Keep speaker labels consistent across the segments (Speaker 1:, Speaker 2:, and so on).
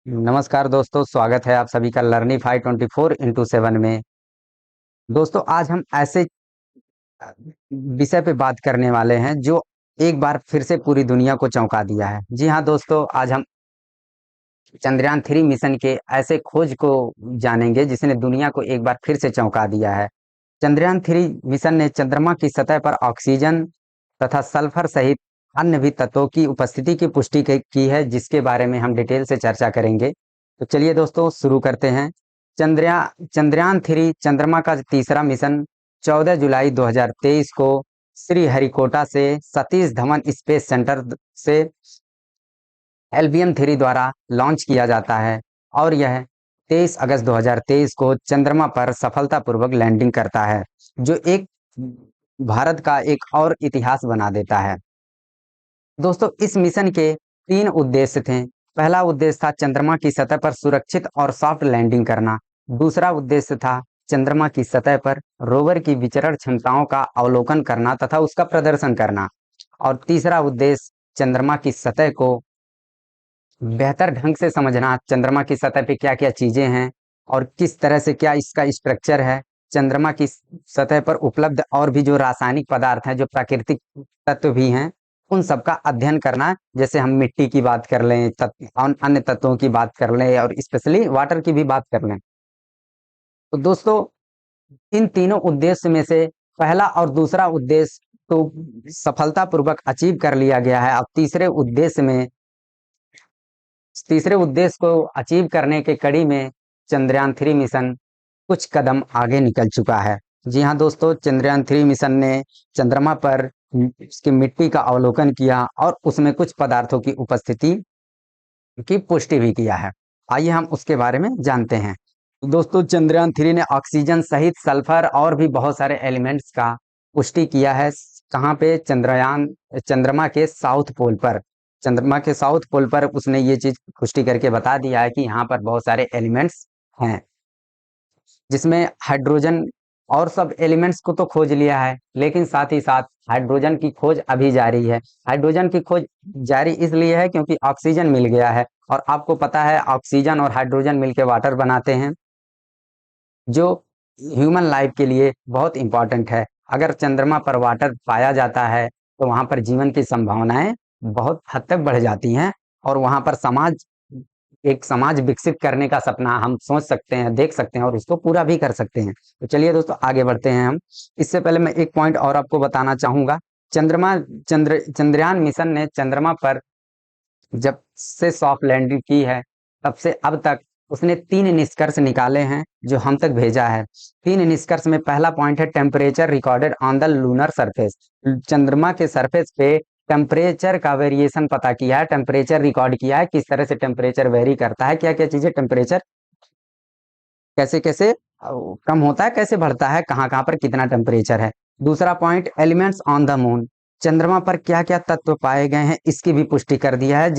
Speaker 1: नमस्कार दोस्तों, स्वागत है आप सभी का लर्निंग 524x7 में। दोस्तों, आज हम ऐसे अ, विषय पे बात करने वाले हैं जो एक बार फिर से पूरी दुनिया को चौंका दिया है। जी हाँ दोस्तों, आज हम चंद्रयान 3 मिशन के ऐसे खोज को जानेंगे जिसने दुनिया को एक बार फिर से चौंका दिया है। चंद्रयान 3 मिशन ने चंद्रमा की सतह पर ऑक्सीजन तथा सल्फर सहित अन्य भी तत्वों की उपस्थिति की पुष्टि की है, जिसके बारे में हम डिटेल से चर्चा करेंगे। तो चलिए दोस्तों, शुरू करते हैं। चंद्रयान 3 चंद्रमा का तीसरा मिशन 14 जुलाई 2023 को श्रीहरिकोटा से सतीश धवन स्पेस सेंटर से LVM 3 द्वारा लॉन्च किया जाता है और यह 23 अगस्त 2023 को चंद्रमा पर सफलतापूर्वक लैंडिंग करता है, जो एक भारत का एक और इतिहास बना देता है। दोस्तों, इस मिशन के 3 उद्देश्य थे। पहला उद्देश्य था चंद्रमा की सतह पर सुरक्षित और सॉफ्ट लैंडिंग करना। दूसरा उद्देश्य था चंद्रमा की सतह पर रोवर की विचरण क्षमताओं का अवलोकन करना तथा उसका प्रदर्शन करना। और तीसरा उद्देश्य चंद्रमा की सतह को बेहतर ढंग से समझना, चंद्रमा की सतह पे क्या-क्या चीजें हैं और किस तरह से क्या इसका स्ट्रक्चर है। चंद्रमा की सतह पर उपलब्ध और भी जो रासायनिक पदार्थ हैं, जो प्राकृतिक तत्व भी हैं, उन सब का अध्ययन करना। जैसे हम मिट्टी की बात कर लें, अन्य तत्वों की बात कर लें और स्पेशली वाटर की भी बात कर लें। तो दोस्तों, इन तीनों उद्देश्य में से पहला और दूसरा उद्देश्य तो सफलतापूर्वक अचीव कर लिया गया है। अब तीसरे उद्देश्य को अचीव करने के कड़ी में चंद्रयान 3 मिशन कुछ कदम आगे निकल चुका है। जी हाँ दोस्तों, चंद्रयान 3 मिशन ने चंद्रमा पर उसकी मिट्टी का अवलोकन किया और उसमें कुछ पदार्थों की उपस्थिति की पुष्टि भी किया है। आइए हम उसके बारे में जानते हैं। दोस्तों, चंद्रयान 3 ने ऑक्सीजन सहित सल्फर और भी बहुत सारे एलिमेंट्स का पुष्टि किया है। कहाँ पे? चंद्रमा के साउथ पोल पर। चंद्रमा के साउथ पोल पर उसने ये चीज पुष्टि करके बता दिया है कि यहाँ पर बहुत सारे एलिमेंट्स हैं, जिसमें हाइड्रोजन और सब एलिमेंट्स को तो खोज लिया है, लेकिन साथ ही साथ हाइड्रोजन की खोज अभी जारी है। हाइड्रोजन की खोज जारी इसलिए है क्योंकि ऑक्सीजन मिल गया है, और आपको पता है ऑक्सीजन और हाइड्रोजन मिलकर वाटर बनाते हैं, जो ह्यूमन लाइफ के लिए बहुत इंपॉर्टेंट है। अगर चंद्रमा पर वाटर पाया जाता है तो वहां पर जीवन की संभावनाएं बहुत हद तक बढ़ जाती हैं, और वहां पर एक समाज विकसित करने का सपना हम सोच सकते हैं, देख सकते हैं और उसको पूरा भी कर सकते हैं। तो चलिए दोस्तों, आगे बढ़ते हैं हम। इससे पहले मैं एक पॉइंट और आपको बताना चाहूंगा। चंद्रयान मिशन ने चंद्रमा पर जब से सॉफ्ट लैंडिंग की है, तब से अब तक उसने 3 निष्कर्ष निकाले हैं जो हम तक भेजा है। 3 निष्कर्ष में पहला पॉइंट है temperature recorded on the lunar surface. चंद्रमा के सरफेस पे टेम्परेचर का वेरिएशन पता किया है, टेम्परेचर रिकॉर्ड किया है, किस तरह से टेम्परेचर वेरी करता है, क्या क्या चीजें टेम्परेचर कैसे कैसे कम होता है, कैसे बढ़ता है, कहाँ कहाँ पर कितना टेम्परेचर है। दूसरा point elements on the moon. चंद्रमा पर क्या क्या तत्व पाए गए हैं, इसकी भी पुष्टि कर दिया है,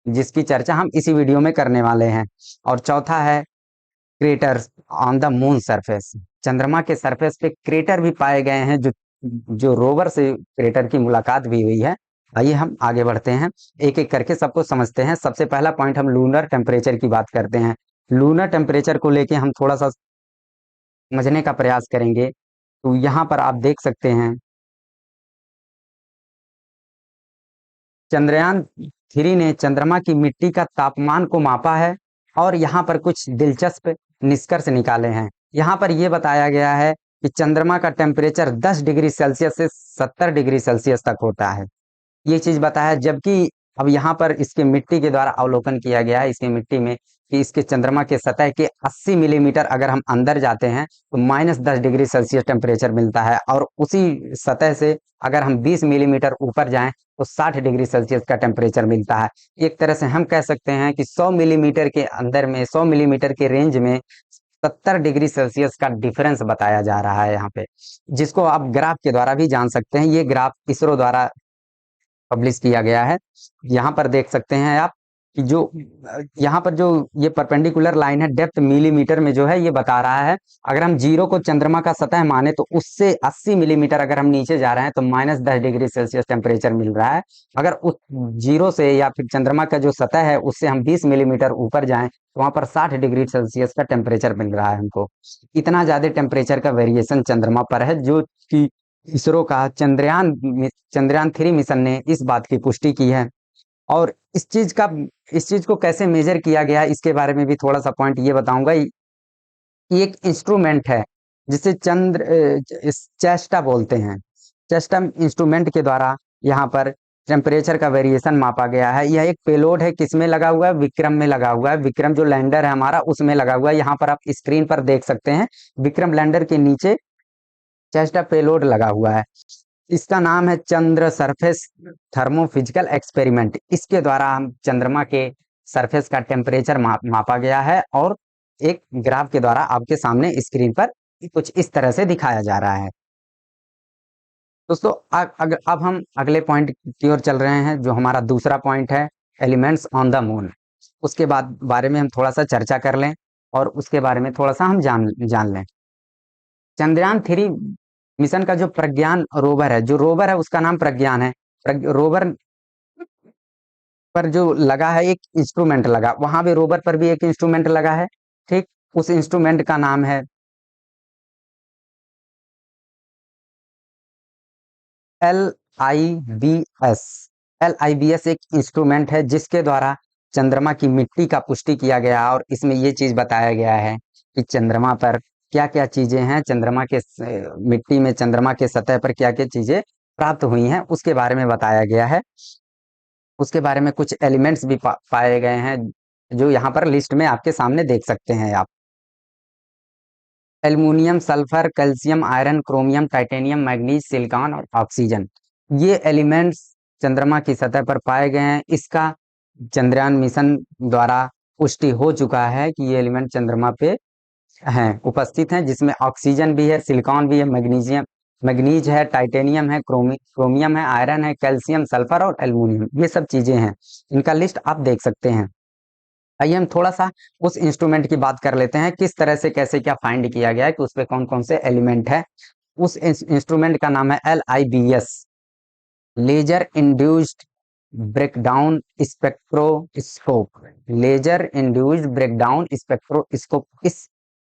Speaker 1: जिसकी चर्चा हम इसी वीडियो में करने वाले हैं। और चौथा है craters on the moon surface. चंद्रमा के सरफेस पे क्रेटर भी पाए गए हैं, जो जो रोवर से क्रेटर की मुलाकात भी हुई है। आइए हम आगे बढ़ते हैं, एक एक करके सबको समझते हैं। सबसे पहला पॉइंट हम लूनर टेम्परेचर की बात करते हैं। लूनर टेम्परेचर को लेके हम थोड़ा सा समझने का प्रयास करेंगे। तो यहाँ पर आप देख सकते हैं, चंद्रयान 3 ने चंद्रमा की मिट्टी का तापमान को मापा है और यहाँ पर कुछ दिलचस्प निष्कर्ष निकाले हैं। यहाँ पर यह बताया गया है कि चंद्रमा का टेम्परेचर 10 डिग्री सेल्सियस से 70 डिग्री सेल्सियस तक होता है, ये चीज बताया। जबकि अब यहाँ पर इसके मिट्टी के द्वारा अवलोकन किया गया है, इसकी मिट्टी में, कि इसके चंद्रमा के सतह के 80 मिलीमीटर अगर हम अंदर जाते हैं तो -10 डिग्री सेल्सियस टेम्परेचर मिलता है, और उसी सतह से अगर हम 20 मिलीमीटर ऊपर जाएं तो 60 डिग्री सेल्सियस का टेम्परेचर मिलता है। एक तरह से हम कह सकते हैं कि 100 मिलीमीटर के अंदर में, 100 मिलीमीटर के रेंज में 70 डिग्री सेल्सियस का डिफरेंस बताया जा रहा है यहाँ पे, जिसको आप ग्राफ के द्वारा भी जान सकते हैं। ये ग्राफ इसरो द्वारा पब्लिश किया गया है। यहाँ पर देख सकते हैं आप, कि जो यहाँ पर जो ये परपेंडिकुलर लाइन है डेप्थ मिलीमीटर में जो है ये बता रहा है। अगर हम जीरो को चंद्रमा का सतह माने तो उससे 80 मिलीमीटर अगर हम नीचे जा रहे हैं तो -10 डिग्री सेल्सियस टेम्परेचर मिल रहा है। अगर उस जीरो से या फिर चंद्रमा का जो सतह है उससे हम 20 मिलीमीटर ऊपर जाएं तो वहां पर 60 डिग्री सेल्सियस का टेम्परेचर मिल रहा है हमको। इतना ज्यादा टेम्परेचर का वेरिएशन चंद्रमा पर है, जो कि इसरो का चंद्रयान 3 मिशन ने इस बात की पुष्टि की है। और इस चीज को कैसे मेजर किया गया इसके बारे में भी थोड़ा सा पॉइंट ये बताऊंगा। ये एक इंस्ट्रूमेंट है जिसे चेस्टा बोलते हैं। चेस्टा इंस्ट्रूमेंट के द्वारा यहाँ पर टेम्परेचर का वेरिएशन मापा गया है। यह एक पेलोड है, किसमें लगा हुआ है, विक्रम में लगा हुआ है। विक्रम जो लैंडर है हमारा उसमें लगा हुआ है। यहाँ पर आप स्क्रीन पर देख सकते हैं विक्रम लैंडर के नीचे चेस्टा पेलोड लगा हुआ है। इसका नाम है चंद्र सरफेस थर्मोफिजिकल एक्सपेरिमेंट। इसके द्वारा हम चंद्रमा के सरफेस का टेम्परेचर मापा गया है और एक ग्राफ के द्वारा आपके सामने स्क्रीन पर कुछ इस तरह से दिखाया जा रहा है। दोस्तों अब हम अगले पॉइंट की ओर चल रहे हैं, जो हमारा दूसरा पॉइंट है एलिमेंट्स ऑन द मून। उसके बाद बारे में हम थोड़ा सा चर्चा कर लें और उसके बारे में थोड़ा सा हम जान लें। चंद्रयान 3 मिशन का जो प्रज्ञान रोवर है, जो रोवर है उसका नाम प्रज्ञान है। रोवर पर जो लगा है एक इंस्ट्रूमेंट लगा, वहां भी रोवर पर भी एक इंस्ट्रूमेंट लगा है। ठीक, उस इंस्ट्रूमेंट का नाम है LIBS। LIBS एक इंस्ट्रूमेंट है जिसके द्वारा चंद्रमा की मिट्टी का पुष्टि किया गया और इसमें ये चीज बताया गया है कि चंद्रमा पर क्या क्या चीजें हैं, चंद्रमा के मिट्टी में चंद्रमा के सतह पर क्या क्या चीजें प्राप्त हुई हैं उसके बारे में बताया गया है। उसके बारे में कुछ एलिमेंट्स भी पाए गए हैं जो यहाँ पर लिस्ट में आपके सामने देख सकते हैं आप। Aluminium, sulphur, calcium, iron, chromium, titanium, manganese, silicon और ऑक्सीजन, ये एलिमेंट्स चंद्रमा की सतह पर पाए गए हैं। इसका चंद्रयान मिशन द्वारा पुष्टि हो चुका है कि ये एलिमेंट चंद्रमा पे हैं, उपस्थित हैं, जिसमें ऑक्सीजन भी है, सिलिकॉन भी है, मैग्नीज है, टाइटेनियम है, क्रोमियम है, आयरन है, कैल्शियम, सल्फर और एल्युमिनियम, ये सब चीजें हैं। इनका लिस्ट आप देख सकते हैं। आइए हम थोड़ा सा उस इंस्ट्रूमेंट की बात कर लेते हैं, किस तरह से कैसे क्या फाइंड किया गया है कि उसपे कौन कौन से एलिमेंट है। उस इंस्ट्रूमेंट का नाम है LIBS, laser induced breakdown spectroscope. Laser induced breakdown spectroscope, इस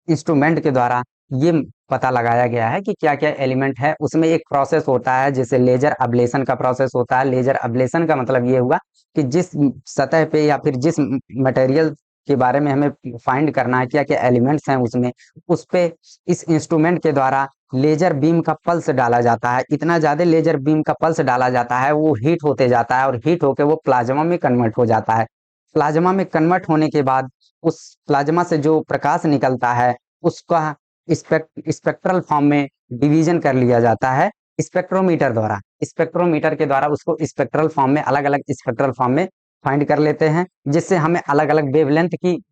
Speaker 1: इंस्ट्रूमेंट के द्वारा ये पता लगाया गया है कि क्या क्या एलिमेंट है। उसमें एक प्रोसेस होता है जैसे लेजर अब्लेशन का प्रोसेस होता है। लेजर अब्लेशन का मतलब ये हुआ कि जिस सतह पे या फिर जिस मटेरियल के बारे में हमें फाइंड करना है क्या क्या एलिमेंट्स हैं उसमें, उस पे इस इंस्ट्रूमेंट के द्वारा लेजर बीम का पल्स डाला जाता है। इतना ज्यादा लेजर बीम का पल्स डाला जाता है, वो हीट होते जाता है और हीट होकर वो प्लाज्मा में कन्वर्ट हो जाता है। प्लाज्मा में कन्वर्ट होने के बाद उस प्लाज्मा से जो प्रकाश निकलता है उसका स्पेक्ट्रल फॉर्म में डिवीजन कर लिया जाता है स्पेक्ट्रोमीटर द्वारा। स्पेक्ट्रोमीटर के द्वारा उसको स्पेक्ट्रल फॉर्म में, अलग अलग स्पेक्ट्रल फॉर्म में फाइंड कर लेते हैं, जिससे हमें अलग अलग वेवलेंथ की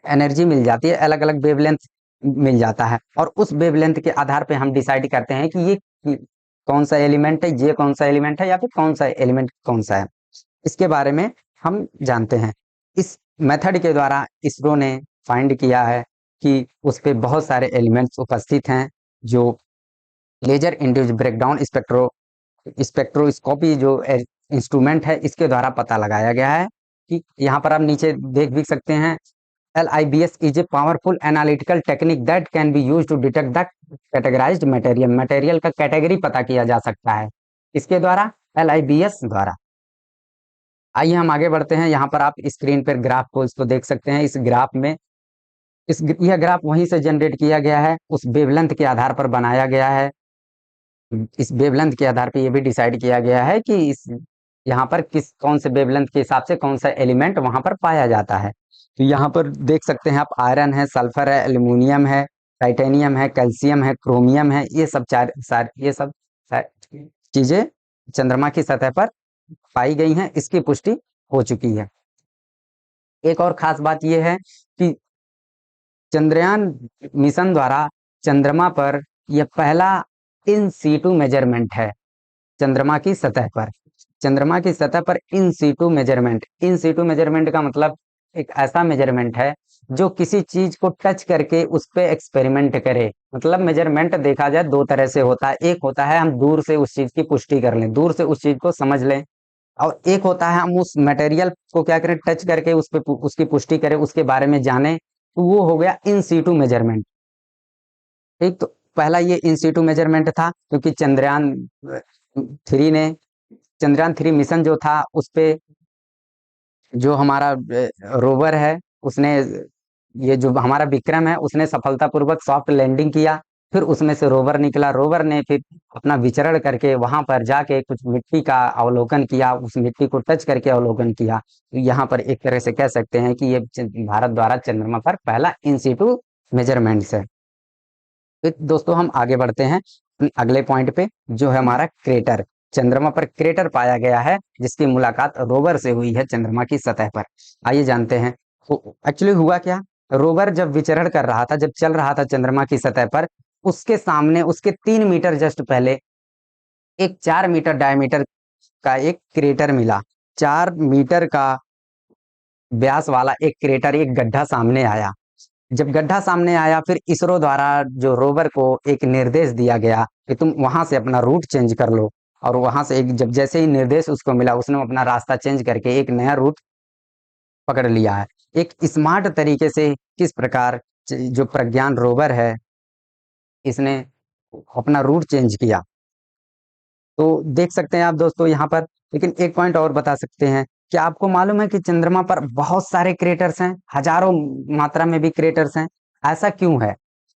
Speaker 1: एनर्जी मिल जाती है, अलग अलग वेवलेंथ मिल जाता है। और उस वेवलेंथ के आधार पे हम डिसाइड करते हैं कि ये कौन सा एलिमेंट है, ये कौन सा एलिमेंट है या फिर कौन सा एलिमेंट कौन सा है, इसके बारे में हम जानते हैं। इस मेथड के द्वारा इसरो ने फाइंड किया है कि उस पे बहुत सारे एलिमेंट्स उपस्थित हैं जो लेजर इंड्यूस्ड ब्रेकडाउन स्पेक्ट्रोस्कोपी जो इंस्ट्रूमेंट है इसके द्वारा पता लगाया गया है। कि यहाँ पर आप नीचे देख भी सकते हैं, LIBS is a powerful analytical technique that can be used to detect the categorized material। Material का कैटेगरी पता किया जा सकता है इसके द्वारा, LIBS द्वारा। आइए हम आगे बढ़ते हैं। यहाँ पर आप स्क्रीन पर ग्राफ को इसको देख सकते हैं। इस ग्राफ में यह ग्राफ वहीं से जनरेट किया गया है, उस वेवलेंथ के आधार पर बनाया गया है। इस वेवलेंथ के आधार पर यह भी डिसाइड किया गया है कि इस यहाँ पर कौन से वेवलेंथ के हिसाब से कौन सा एलिमेंट वहां पर पाया जाता है। तो यहाँ पर देख सकते हैं आप, आयरन है, सल्फर है, एल्यूमिनियम है, टाइटेनियम है, कैल्शियम है, क्रोमियम है, ये सब ये सब चीजें चंद्रमा की सतह पर पाई गई हैं, इसकी पुष्टि हो चुकी है। एक और खास बात यह है कि चंद्रयान मिशन द्वारा चंद्रमा पर यह पहला इन सीटू मेजरमेंट है चंद्रमा की सतह पर। चंद्रमा की सतह पर in situ measurement, in situ measurement का मतलब एक ऐसा मेजरमेंट है जो किसी चीज को टच करके उस पे एक्सपेरिमेंट करे। मतलब मेजरमेंट देखा जाए दो तरह से होता है, एक होता है हम दूर से उस चीज की पुष्टि कर लें, दूर से उस चीज को समझ लें, और एक होता है हम उस मटेरियल को क्या करें, टच करके उस पे उसकी पुष्टि करें, उसके बारे में जाने, तो वो हो गया इन सीटू मेजरमेंट। ठीक, तो पहला ये इन सीटू मेजरमेंट था, क्योंकि चंद्रयान थ्री मिशन जो था उस पे जो हमारा रोवर है उसने, ये जो हमारा विक्रम है उसने सफलतापूर्वक सॉफ्ट लैंडिंग किया। फिर उसमें से रोवर निकला, रोवर ने फिर अपना विचरण करके वहां पर जाके कुछ मिट्टी का अवलोकन किया, उस मिट्टी को टच करके अवलोकन किया। तो यहाँ पर एक तरह से कह सकते हैं कि ये भारत द्वारा चंद्रमा पर पहला इन सीटू मेजरमेंट्स है। तो दोस्तों हम आगे बढ़ते हैं अगले पॉइंट पे, जो है हमारा क्रेटर। चंद्रमा पर क्रेटर पाया गया है जिसकी मुलाकात रोवर से हुई है चंद्रमा की सतह पर। आइए जानते हैं तो एक्चुअली हुआ क्या। रोवर जब विचरण कर रहा था, जब चल रहा था चंद्रमा की सतह पर, उसके सामने उसके 3 मीटर जस्ट पहले एक 4 मीटर डायमीटर का एक क्रेटर मिला। 4 मीटर का व्यास वाला एक क्रेटर, एक गड्ढा सामने आया। जब गड्ढा सामने आया, फिर इसरो द्वारा जो रोवर को एक निर्देश दिया गया कि तुम वहां से अपना रूट चेंज कर लो, और वहां से एक जब जैसे ही निर्देश उसको मिला, उसने अपना रास्ता चेंज करके एक नया रूट पकड़ लिया है। एक स्मार्ट तरीके से किस प्रकार जो प्रज्ञान रोवर है इसने अपना रूट चेंज किया, तो देख सकते हैं आप दोस्तों यहाँ पर। लेकिन एक पॉइंट और बता सकते हैं, क्या आपको मालूम है कि चंद्रमा पर बहुत सारे क्रेटर्स हैं, हजारों मात्रा में भी क्रेटर्स हैं। ऐसा क्यों है?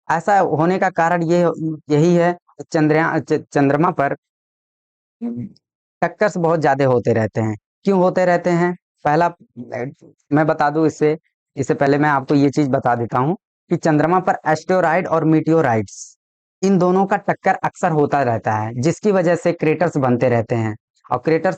Speaker 1: ऐसा होने का कारण ये यही है, चंद्रमा पर टक्कर्स बहुत ज्यादा होते रहते हैं। क्यों होते रहते हैं? पहला मैं बता दूं, इससे पहले मैं आपको ये चीज बता देता हूँ कि चंद्रमा पर एस्टेरॉइड और मीटियोराइट्स, इन दोनों का टक्कर अक्सर होता रहता है, जिसकी वजह से क्रेटर्स बनते रहते हैं। और क्रेटर्स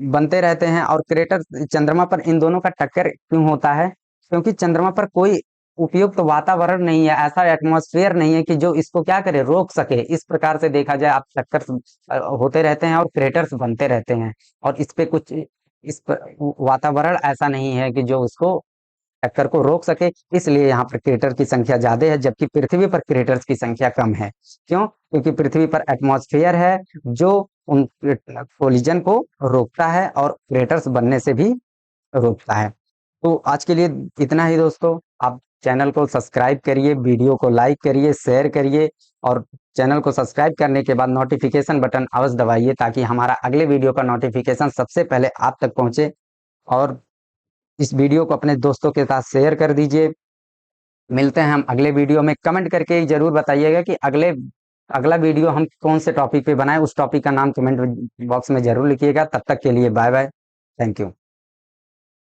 Speaker 1: बनते रहते हैं, और क्रेटर चंद्रमा पर इन दोनों का टक्कर क्यों होता है? क्योंकि चंद्रमा पर कोई उपयुक्त वातावरण नहीं है, ऐसा एटमॉस्फेयर नहीं है कि जो इसको क्या करे, रोक सके। इस प्रकार से देखा जाए, आप टक्कर होते रहते हैं और क्रेटर्स बनते रहते हैं, और इस पे कुछ वातावरण ऐसा नहीं है कि जो उसको टक्कर को रोक सके। इसलिए यहाँ पर क्रेटर की संख्या ज्यादा है, जबकि पृथ्वी पर क्रेटर्स की संख्या कम है। क्यों? क्योंकि पृथ्वी पर एटमॉस्फेयर है जो उन कोलिजन को रोकता है और क्रेटर्स बनने से भी रोकता है। तो आज के लिए इतना ही दोस्तों। आप चैनल को सब्सक्राइब करिए, वीडियो को लाइक करिए, शेयर करिए, और चैनल को सब्सक्राइब करने के बाद नोटिफिकेशन बटन अवश्य दबाइए, ताकि हमारा अगले वीडियो का नोटिफिकेशन सबसे पहले आप तक पहुंचे। और इस वीडियो को अपने दोस्तों के साथ शेयर कर दीजिए। मिलते हैं हम अगले वीडियो में। कमेंट करके जरूर बताइएगा कि अगला वीडियो हम कौन से टॉपिक पे बनाएं। उस टॉपिक का नाम कमेंट बॉक्स में जरूर लिखिएगा। तब तक के लिए बाय बाय, थैंक यू।